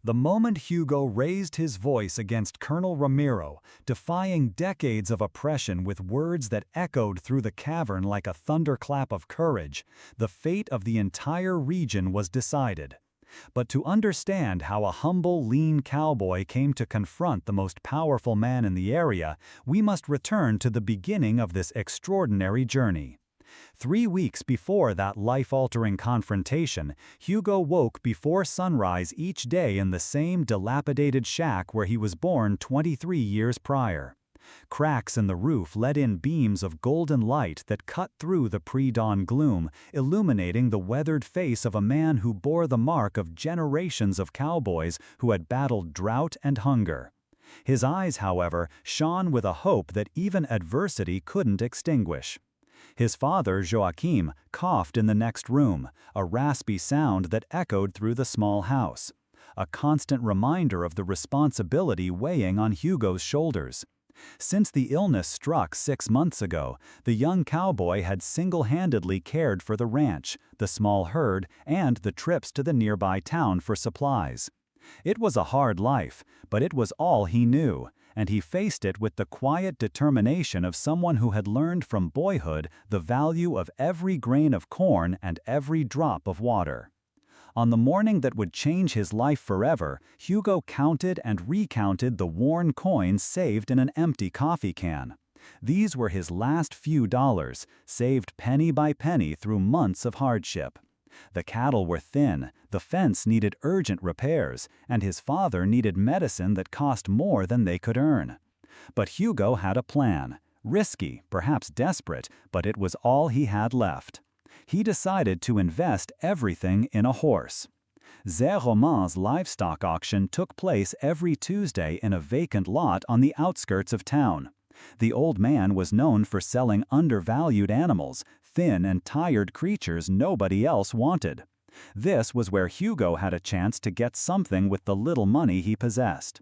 The moment Hugo raised his voice against Colonel Ramiro, defying decades of oppression with words that echoed through the cavern like a thunderclap of courage, the fate of the entire region was decided. But to understand how a humble, lean cowboy came to confront the most powerful man in the area, we must return to the beginning of this extraordinary journey. 3 weeks before that life-altering confrontation, Hugo woke before sunrise each day in the same dilapidated shack where he was born 23 years prior. Cracks in the roof let in beams of golden light that cut through the pre-dawn gloom, illuminating the weathered face of a man who bore the mark of generations of cowboys who had battled drought and hunger. His eyes, however, shone with a hope that even adversity couldn't extinguish. His father, Joachim, coughed in the next room, a raspy sound that echoed through the small house. A constant reminder of the responsibility weighing on Hugo's shoulders. Since the illness struck 6 months ago, the young cowboy had single-handedly cared for the ranch, the small herd, and the trips to the nearby town for supplies. It was a hard life, but it was all he knew, and he faced it with the quiet determination of someone who had learned from boyhood the value of every grain of corn and every drop of water. On the morning that would change his life forever, Hugo counted and recounted the worn coins saved in an empty coffee can. These were his last few dollars, saved penny by penny through months of hardship. The cattle were thin, the fence needed urgent repairs, and his father needed medicine that cost more than they could earn. But Hugo had a plan. Risky, perhaps desperate, but it was all he had left. He decided to invest everything in a horse. Zé-Romain's livestock auction took place every Tuesday in a vacant lot on the outskirts of town. The old man was known for selling undervalued animals, thin and tired creatures nobody else wanted. This was where Hugo had a chance to get something with the little money he possessed.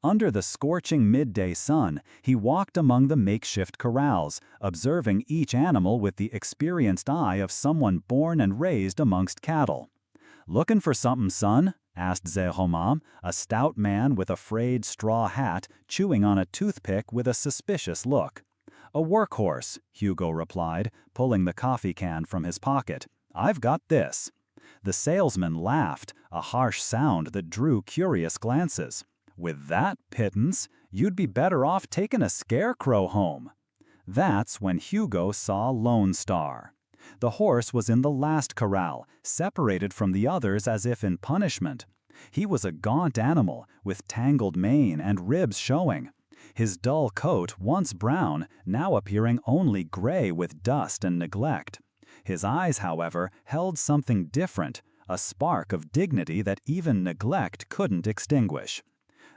Under the scorching midday sun, he walked among the makeshift corrals, observing each animal with the experienced eye of someone born and raised amongst cattle. "Looking for something, son?" asked Zé-Romain, a stout man with a frayed straw hat, chewing on a toothpick with a suspicious look. "A workhorse," Hugo replied, pulling the coffee can from his pocket. "I've got this." The salesman laughed, a harsh sound that drew curious glances. "With that pittance, you'd be better off taking a scarecrow home." That's when Hugo saw Lone Star. The horse was in the last corral, separated from the others as if in punishment. He was a gaunt animal, with tangled mane and ribs showing. His dull coat, once brown, now appearing only gray with dust and neglect. His eyes, however, held something different, a spark of dignity that even neglect couldn't extinguish.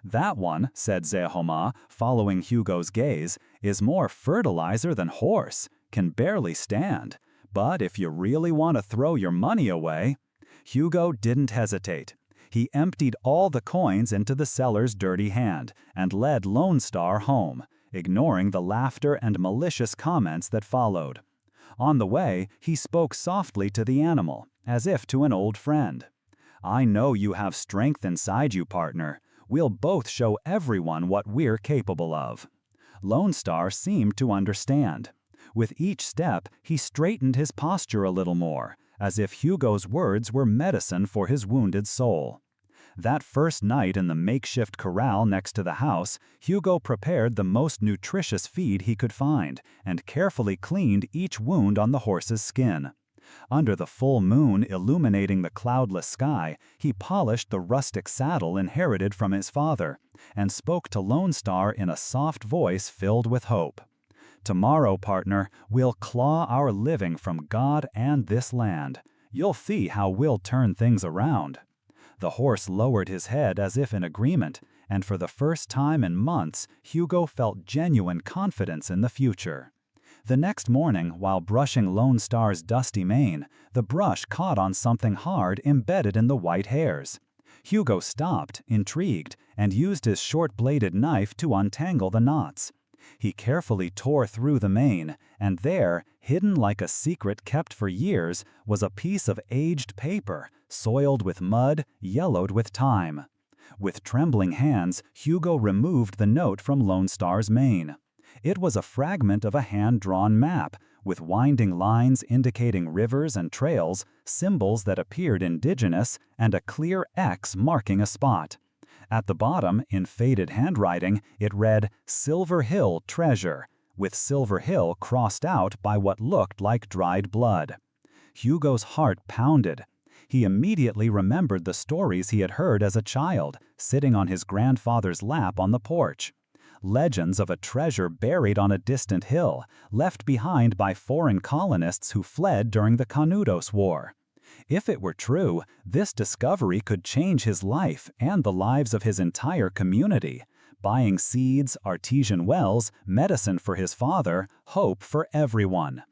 "That one," said Zé-Romain, following Hugo's gaze, "is more fertilizer than horse, can barely stand. But if you really want to throw your money away—" Hugo didn't hesitate. He emptied all the coins into the seller's dirty hand and led Lone Star home, ignoring the laughter and malicious comments that followed. On the way, he spoke softly to the animal, as if to an old friend. "I know you have strength inside you, partner. We'll both show everyone what we're capable of." Lone Star seemed to understand. With each step, he straightened his posture a little more, as if Hugo's words were medicine for his wounded soul. That first night in the makeshift corral next to the house, Hugo prepared the most nutritious feed he could find and carefully cleaned each wound on the horse's skin. Under the full moon illuminating the cloudless sky, he polished the rustic saddle inherited from his father and spoke to Lone Star in a soft voice filled with hope. "Tomorrow, partner, we'll claw our living from God and this land. You'll see how we'll turn things around." The horse lowered his head as if in agreement, and for the first time in months, Hugo felt genuine confidence in the future. The next morning, while brushing Lone Star's dusty mane, the brush caught on something hard embedded in the white hairs. Hugo stopped, intrigued, and used his short-bladed knife to untangle the knots. He carefully tore through the mane, and there, hidden like a secret kept for years, was a piece of aged paper, soiled with mud, yellowed with time. With trembling hands, Hugo removed the note from Lone Star's mane. It was a fragment of a hand-drawn map, with winding lines indicating rivers and trails, symbols that appeared indigenous, and a clear X marking a spot. At the bottom, in faded handwriting, it read, "Silver Hill Treasure," with Silver Hill crossed out by what looked like dried blood. Hugo's heart pounded. He immediately remembered the stories he had heard as a child, sitting on his grandfather's lap on the porch. Legends of a treasure buried on a distant hill, left behind by foreign colonists who fled during the Canudos War. If it were true, this discovery could change his life and the lives of his entire community, buying seeds, artesian wells, medicine for his father, hope for everyone.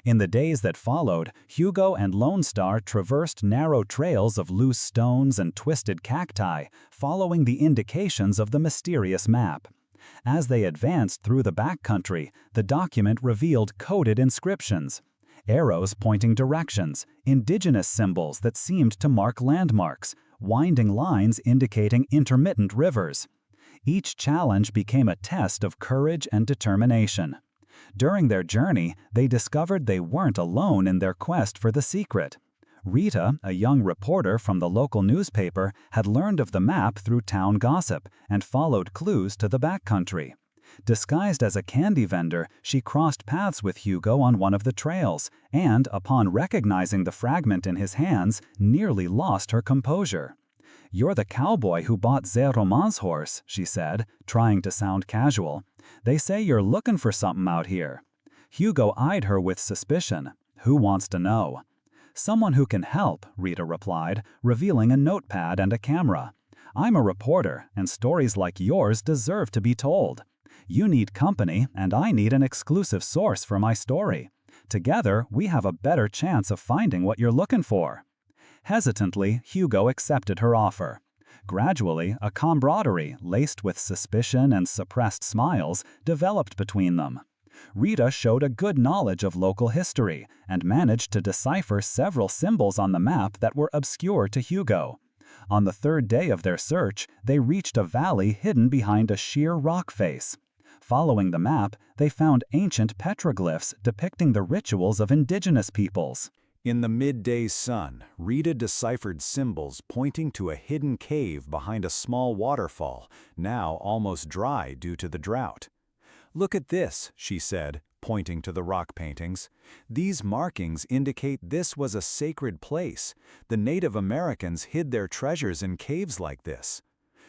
In the days that followed, Hugo and Lone Star traversed narrow trails of loose stones and twisted cacti, following the indications of the mysterious map. As they advanced through the backcountry, the document revealed coded inscriptions. Arrows pointing directions, indigenous symbols that seemed to mark landmarks, winding lines indicating intermittent rivers. Each challenge became a test of courage and determination. During their journey, they discovered they weren't alone in their quest for the secret. Rita, a young reporter from the local newspaper, had learned of the map through town gossip and followed clues to the backcountry. Disguised as a candy vendor, she crossed paths with Hugo on one of the trails and, upon recognizing the fragment in his hands, nearly lost her composure. "You're the cowboy who bought Zé Roman's horse," she said, trying to sound casual. "They say you're looking for something out here." Hugo eyed her with suspicion. "Who wants to know?" "Someone who can help," Rita replied, revealing a notepad and a camera. "I'm a reporter, and stories like yours deserve to be told. You need company, and I need an exclusive source for my story. Together, we have a better chance of finding what you're looking for." Hesitantly, Hugo accepted her offer. Gradually, a camaraderie, laced with suspicion and suppressed smiles, developed between them. Rita showed a good knowledge of local history and managed to decipher several symbols on the map that were obscure to Hugo. On the third day of their search, they reached a valley hidden behind a sheer rock face. Following the map, they found ancient petroglyphs depicting the rituals of indigenous peoples. In the midday sun, Rita deciphered symbols pointing to a hidden cave behind a small waterfall, now almost dry due to the drought. "Look at this," she said, pointing to the rock paintings. "These markings indicate this was a sacred place. The Native Americans hid their treasures in caves like this."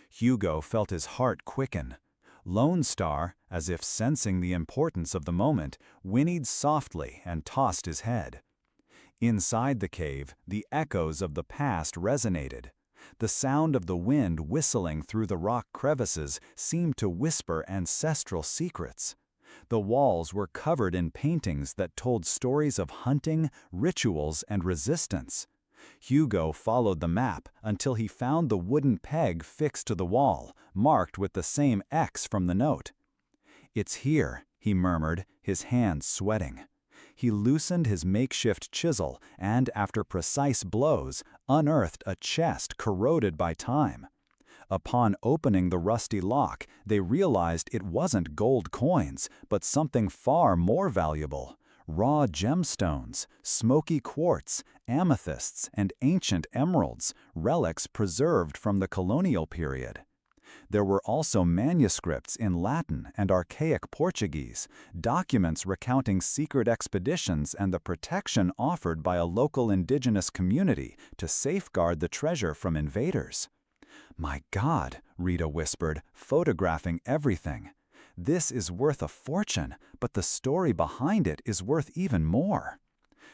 Hugo felt his heart quicken. Lone Star, as if sensing the importance of the moment, whinnied softly and tossed his head. Inside the cave, the echoes of the past resonated. The sound of the wind whistling through the rock crevices seemed to whisper ancestral secrets. The walls were covered in paintings that told stories of hunting, rituals, and resistance. Hugo followed the map until he found the wooden peg fixed to the wall, marked with the same X from the note. "It's here," he murmured, his hands sweating. He loosened his makeshift chisel and, after precise blows, unearthed a chest corroded by time. Upon opening the rusty lock, they realized it wasn't gold coins, but something far more valuable: raw gemstones, smoky quartz, amethysts, and ancient emeralds, relics preserved from the colonial period. There were also manuscripts in Latin and archaic Portuguese, documents recounting secret expeditions and the protection offered by a local indigenous community to safeguard the treasure from invaders. "My God," Rita whispered, photographing everything. "This is worth a fortune, but the story behind it is worth even more."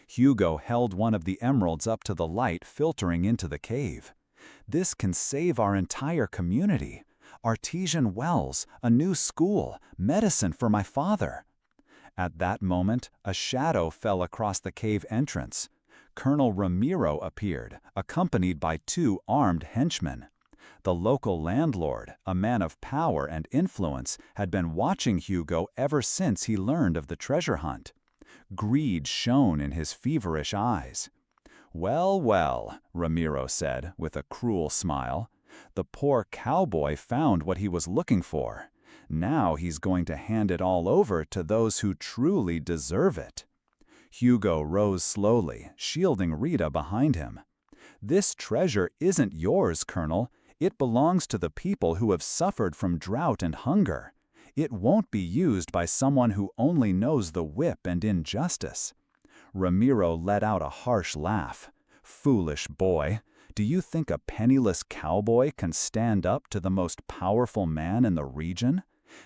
Hugo held one of the emeralds up to the light filtering into the cave. "This can save our entire community. Artesian wells, a new school, medicine for my father." At that moment, a shadow fell across the cave entrance. Colonel Ramiro appeared, accompanied by 2 armed henchmen. The local landlord, a man of power and influence, had been watching Hugo ever since he learned of the treasure hunt. Greed shone in his feverish eyes. "Well, well," Ramiro said, with a cruel smile. The poor cowboy found what he was looking for. Now he's going to hand it all over to those who truly deserve it. Hugo rose slowly, shielding Rita behind him. This treasure isn't yours, Colonel. It belongs to the people who have suffered from drought and hunger. It won't be used by someone who only knows the whip and injustice. Ramiro let out a harsh laugh. Foolish boy. Do you think a penniless cowboy can stand up to the most powerful man in the region?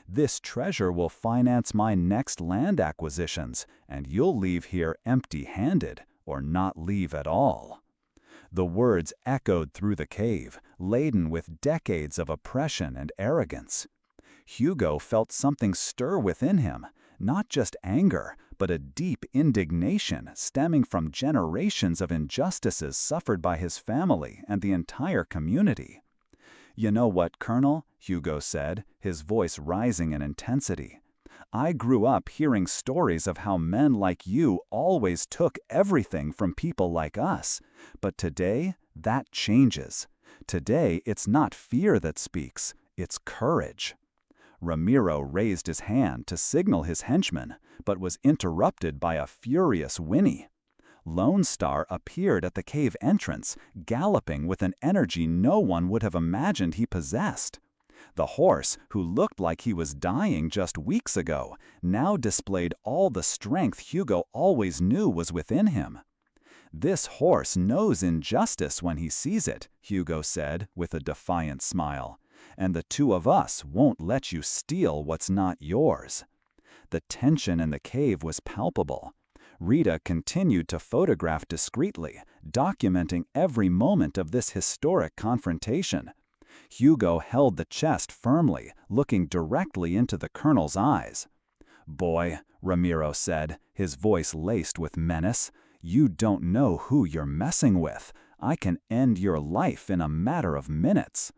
This treasure will finance my next land acquisitions, and you'll leave here empty-handed, or not leave at all. The words echoed through the cave, laden with decades of oppression and arrogance. Hugo felt something stir within him, not just anger, but a deep indignation stemming from generations of injustices suffered by his family and the entire community. "You know what, Colonel?" Hugo said, his voice rising in intensity. "I grew up hearing stories of how men like you always took everything from people like us. But today, that changes. Today, it's not fear that speaks, it's courage." Ramiro raised his hand to signal his henchman, but was interrupted by a furious whinny. Lone Star appeared at the cave entrance, galloping with an energy no one would have imagined he possessed. The horse, who looked like he was dying just weeks ago, now displayed all the strength Hugo always knew was within him. "This horse knows injustice when he sees it," Hugo said with a defiant smile, "and the two of us won't let you steal what's not yours." The tension in the cave was palpable. Rita continued to photograph discreetly, documenting every moment of this historic confrontation. Hugo held the chest firmly, looking directly into the colonel's eyes. "Boy," Ramiro said, his voice laced with menace, "you don't know who you're messing with. I can end your life in a matter of minutes."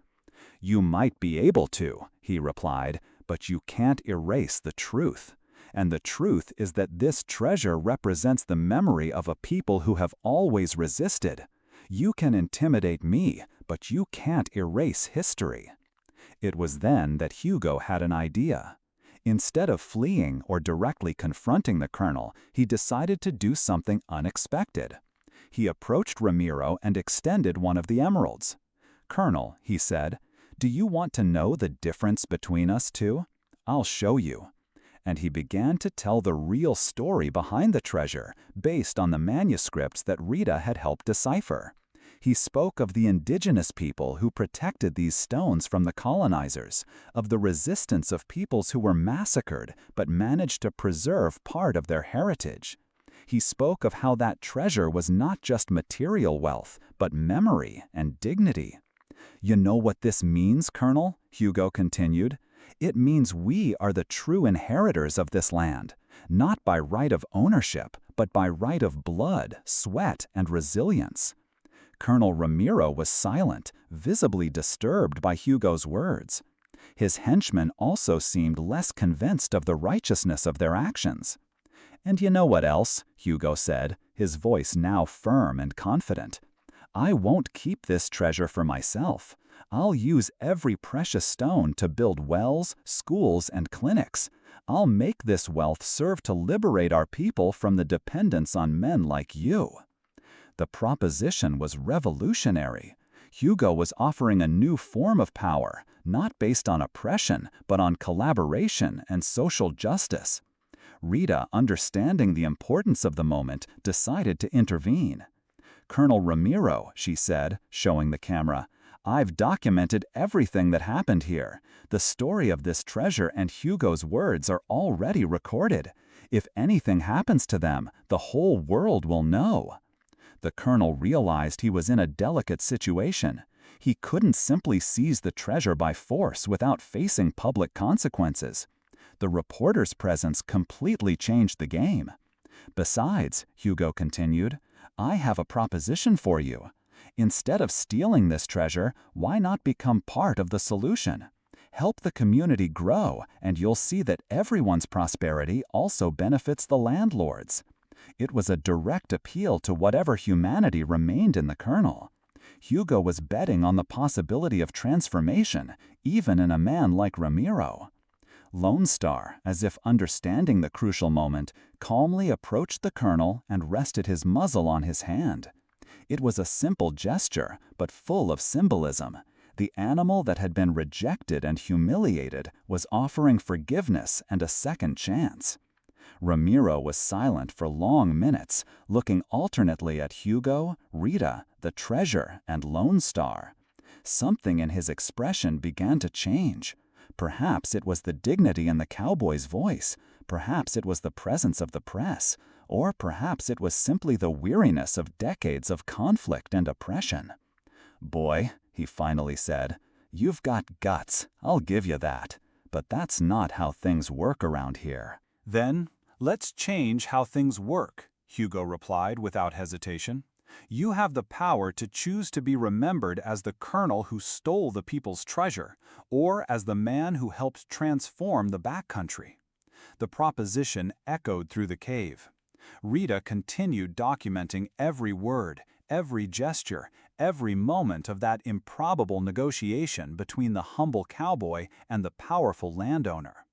"You might be able to," he replied, "but you can't erase the truth. And the truth is that this treasure represents the memory of a people who have always resisted. You can intimidate me, but you can't erase history." It was then that Hugo had an idea. Instead of fleeing or directly confronting the colonel, he decided to do something unexpected. He approached Ramiro and extended one of the emeralds. "Colonel," he said, "do you want to know the difference between us two? I'll show you." And he began to tell the real story behind the treasure, based on the manuscripts that Rita had helped decipher. He spoke of the indigenous people who protected these stones from the colonizers, of the resistance of peoples who were massacred but managed to preserve part of their heritage. He spoke of how that treasure was not just material wealth, but memory and dignity. "You know what this means, Colonel?" Hugo continued. "It means we are the true inheritors of this land, not by right of ownership, but by right of blood, sweat, and resilience." Colonel Ramiro was silent, visibly disturbed by Hugo's words. His henchmen also seemed less convinced of the righteousness of their actions. "And you know what else?" Hugo said, his voice now firm and confident. "I won't keep this treasure for myself. I'll use every precious stone to build wells, schools, and clinics. I'll make this wealth serve to liberate our people from the dependence on men like you." The proposition was revolutionary. Hugo was offering a new form of power, not based on oppression, but on collaboration and social justice. Rita, understanding the importance of the moment, decided to intervene. "Colonel Ramiro," she said, showing the camera, "I've documented everything that happened here. The story of this treasure and Hugo's words are already recorded. If anything happens to them, the whole world will know." The colonel realized he was in a delicate situation. He couldn't simply seize the treasure by force without facing public consequences. The reporter's presence completely changed the game. "Besides," Hugo continued, "I have a proposition for you. Instead of stealing this treasure, why not become part of the solution? Help the community grow, and you'll see that everyone's prosperity also benefits the landlords." It was a direct appeal to whatever humanity remained in the colonel. Hugo was betting on the possibility of transformation, even in a man like Ramiro. Lone Star, as if understanding the crucial moment, calmly approached the colonel and rested his muzzle on his hand. It was a simple gesture, but full of symbolism. The animal that had been rejected and humiliated was offering forgiveness and a second chance. Ramiro was silent for long minutes, looking alternately at Hugo, Rita, the treasure, and Lone Star. Something in his expression began to change. Perhaps it was the dignity in the cowboy's voice, perhaps it was the presence of the press, or perhaps it was simply the weariness of decades of conflict and oppression. "Boy," he finally said, "you've got guts, I'll give you that. But that's not how things work around here." "Then, let's change how things work," Hugo replied without hesitation. "You have the power to choose to be remembered as the colonel who stole the people's treasure, or as the man who helped transform the backcountry." The proposition echoed through the cave. Rita continued documenting every word, every gesture, every moment of that improbable negotiation between the humble cowboy and the powerful landowner.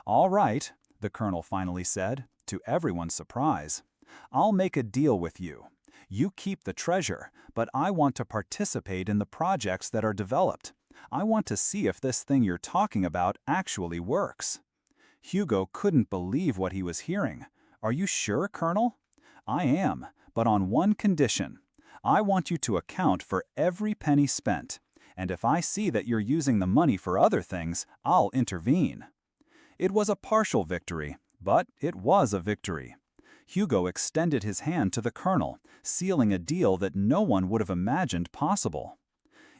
"All right," the colonel finally said, to everyone's surprise. "I'll make a deal with you. You keep the treasure, but I want to participate in the projects that are developed. I want to see if this thing you're talking about actually works." Hugo couldn't believe what he was hearing. "Are you sure, Colonel?" "I am, but on one condition. I want you to account for every penny spent, and if I see that you're using the money for other things, I'll intervene." It was a partial victory, but it was a victory. Hugo extended his hand to the colonel, sealing a deal that no one would have imagined possible.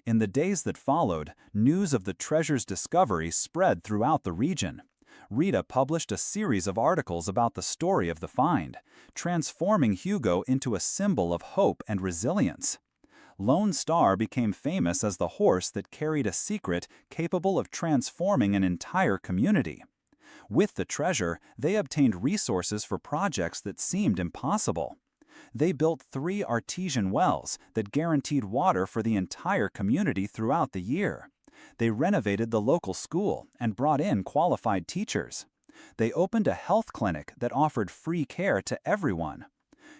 In the days that followed, news of the treasure's discovery spread throughout the region. Rita published a series of articles about the story of the find, transforming Hugo into a symbol of hope and resilience. Lone Star became famous as the horse that carried a secret capable of transforming an entire community. With the treasure, they obtained resources for projects that seemed impossible. They built 3 artesian wells that guaranteed water for the entire community throughout the year. They renovated the local school and brought in qualified teachers. They opened a health clinic that offered free care to everyone.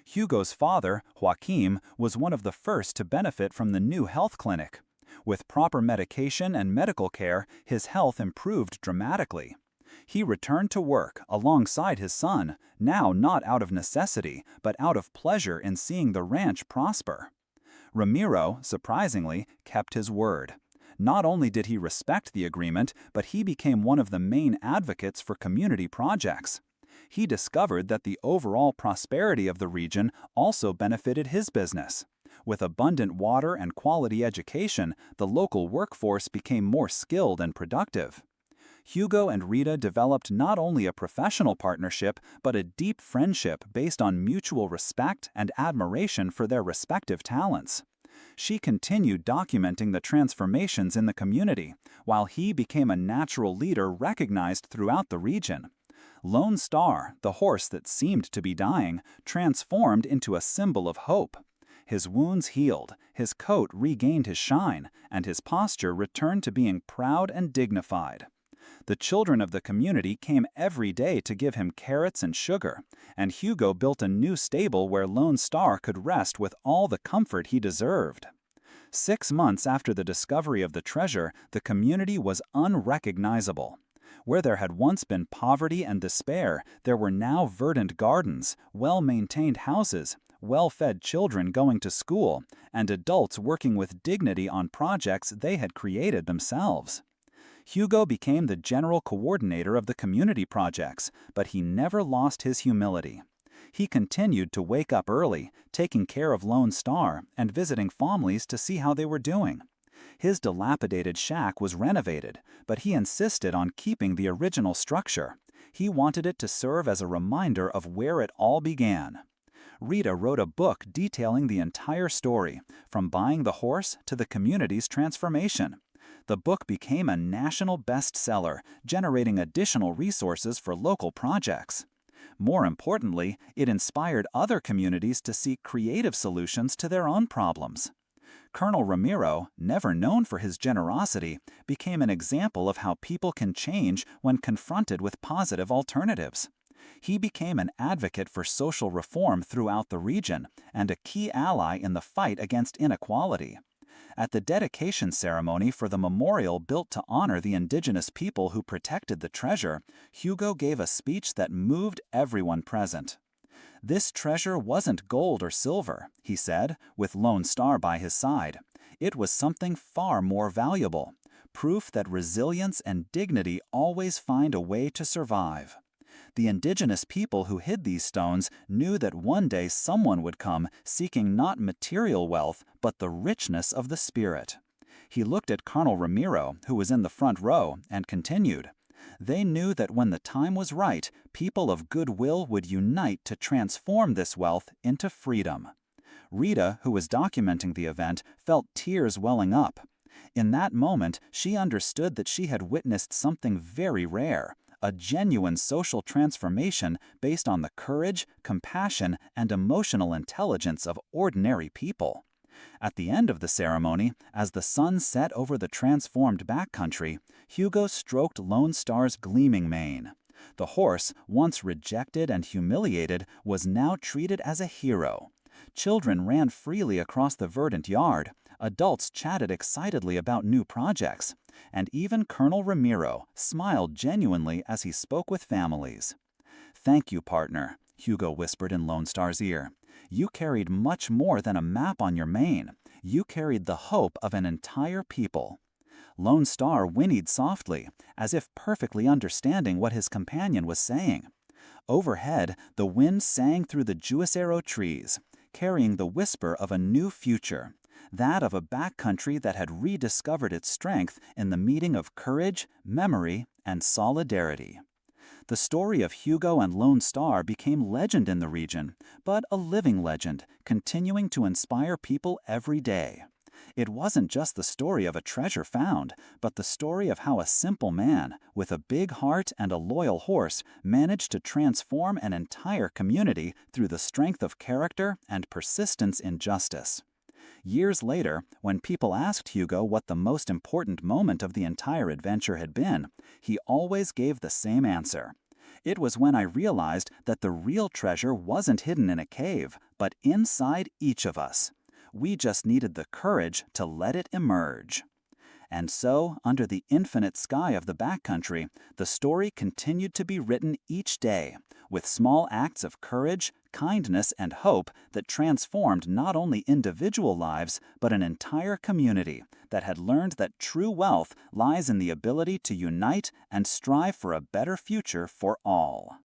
Hugo's father, Joaquim, was one of the first to benefit from the new health clinic. With proper medication and medical care, his health improved dramatically. He returned to work alongside his son, now not out of necessity, but out of pleasure in seeing the ranch prosper. Ramiro, surprisingly, kept his word. Not only did he respect the agreement, but he became one of the main advocates for community projects. He discovered that the overall prosperity of the region also benefited his business. With abundant water and quality education, the local workforce became more skilled and productive. Hugo and Rita developed not only a professional partnership, but a deep friendship based on mutual respect and admiration for their respective talents. She continued documenting the transformations in the community, while he became a natural leader recognized throughout the region. Lone Star, the horse that seemed to be dying, transformed into a symbol of hope. His wounds healed, his coat regained his shine, and his posture returned to being proud and dignified. The children of the community came every day to give him carrots and sugar, and Hugo built a new stable where Lone Star could rest with all the comfort he deserved. 6 months after the discovery of the treasure, the community was unrecognizable. Where there had once been poverty and despair, there were now verdant gardens, well-maintained houses, well-fed children going to school, and adults working with dignity on projects they had created themselves. Hugo became the general coordinator of the community projects, but he never lost his humility. He continued to wake up early, taking care of Lone Star and visiting families to see how they were doing. His dilapidated shack was renovated, but he insisted on keeping the original structure. He wanted it to serve as a reminder of where it all began. Rita wrote a book detailing the entire story, from buying the horse to the community's transformation. The book became a national bestseller, generating additional resources for local projects. More importantly, it inspired other communities to seek creative solutions to their own problems. Colonel Ramiro, never known for his generosity, became an example of how people can change when confronted with positive alternatives. He became an advocate for social reform throughout the region and a key ally in the fight against inequality. At the dedication ceremony for the memorial built to honor the indigenous people who protected the treasure, Hugo gave a speech that moved everyone present. "This treasure wasn't gold or silver," he said, with Lone Star by his side. "It was something far more valuable, proof that resilience and dignity always find a way to survive." The indigenous people who hid these stones knew that one day someone would come seeking not material wealth but the richness of the spirit. He looked at Colonel Ramiro, who was in the front row, and continued, "They knew that when the time was right, people of goodwill would unite to transform this wealth into freedom." Rita, who was documenting the event, felt tears welling up. In that moment, she understood that she had witnessed something very rare, a genuine social transformation based on the courage, compassion, and emotional intelligence of ordinary people. At the end of the ceremony, as the sun set over the transformed backcountry, Hugo stroked Lone Star's gleaming mane. The horse, once rejected and humiliated, was now treated as a hero. Children ran freely across the verdant yard, adults chatted excitedly about new projects, and even Colonel Ramiro smiled genuinely as he spoke with families. "Thank you, partner," Hugo whispered in Lone Star's ear. "You carried much more than a map on your mane. You carried the hope of an entire people." Lone Star whinnied softly, as if perfectly understanding what his companion was saying. Overhead, the wind sang through the Juicero trees, carrying the whisper of a new future, that of a backcountry that had rediscovered its strength in the meeting of courage, memory, and solidarity. The story of Hugo and Lone Star became legend in the region, but a living legend, continuing to inspire people every day. It wasn't just the story of a treasure found, but the story of how a simple man, with a big heart and a loyal horse, managed to transform an entire community through the strength of character and persistence in justice. Years later, when people asked Hugo what the most important moment of the entire adventure had been, he always gave the same answer. "It was when I realized that the real treasure wasn't hidden in a cave, but inside each of us. We just needed the courage to let it emerge." And so, under the infinite sky of the backcountry, the story continued to be written each day, with small acts of courage, kindness, and hope that transformed not only individual lives, but an entire community that had learned that true wealth lies in the ability to unite and strive for a better future for all.